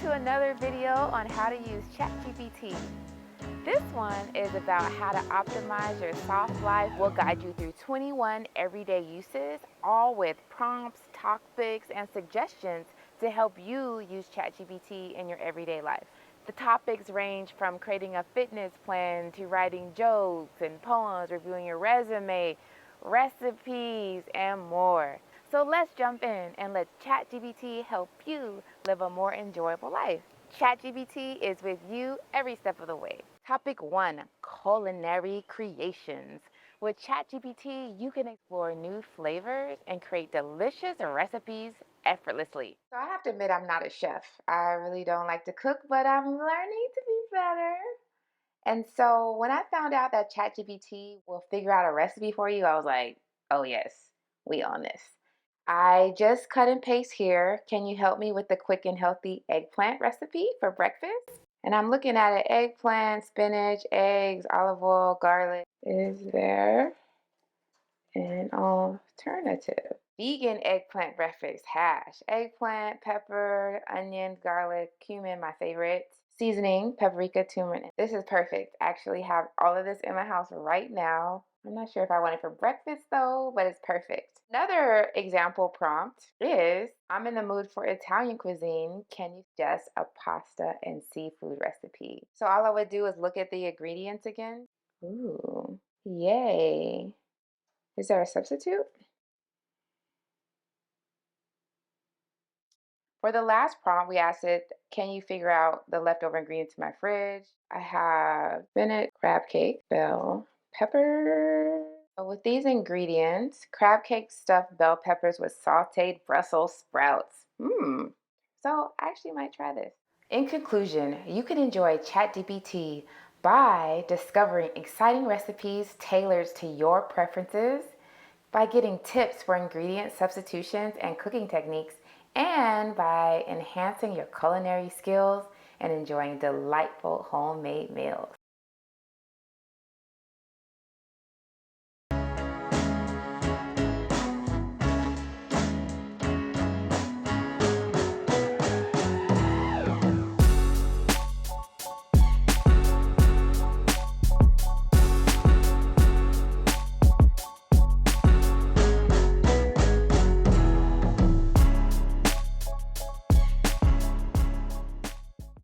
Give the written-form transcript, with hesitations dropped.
to another video on how to use ChatGPT. This one is about how to optimize your soft life. We'll guide you through 21 everyday uses, all with prompts, topics, and suggestions to help you use ChatGPT in your everyday life. The topics range from creating a fitness plan to writing jokes and poems, reviewing your resume, recipes, and more. So let's jump in and let ChatGPT help you live a more enjoyable life. ChatGPT is with you every step of the way. Topic 1, Culinary Creations. With ChatGPT, you can explore new flavors and create delicious recipes effortlessly. So I have to admit I'm not a chef. I really don't like to cook, but I'm learning to be better. And so when I found out that ChatGPT will figure out a recipe for you, I was like, oh yes, we on this. I just cut and paste here. Can you help me with the quick and healthy eggplant recipe for breakfast? And I'm looking at it, eggplant, spinach, eggs, olive oil, garlic. Is there an alternative? Vegan eggplant breakfast hash. Eggplant, pepper, onion, garlic, cumin, my favorite. Seasoning, paprika, turmeric. This is perfect. I actually have all of this in my house right now. I'm not sure if I want it for breakfast though, but it's perfect. Another example prompt is, I'm in the mood for Italian cuisine. Can you suggest a pasta and seafood recipe? So all I would do is look at the ingredients again. Ooh, yay. Is there a substitute? For the last prompt, we asked it, can you figure out the leftover ingredients in my fridge? I have spinach, crab cake, bell pepper. With these ingredients, crab cake stuffed bell peppers with sauteed Brussels sprouts. So I actually might try this. In conclusion, you can enjoy ChatGPT by discovering exciting recipes tailored to your preferences, by getting tips for ingredient substitutions and cooking techniques, and by enhancing your culinary skills and enjoying delightful homemade meals.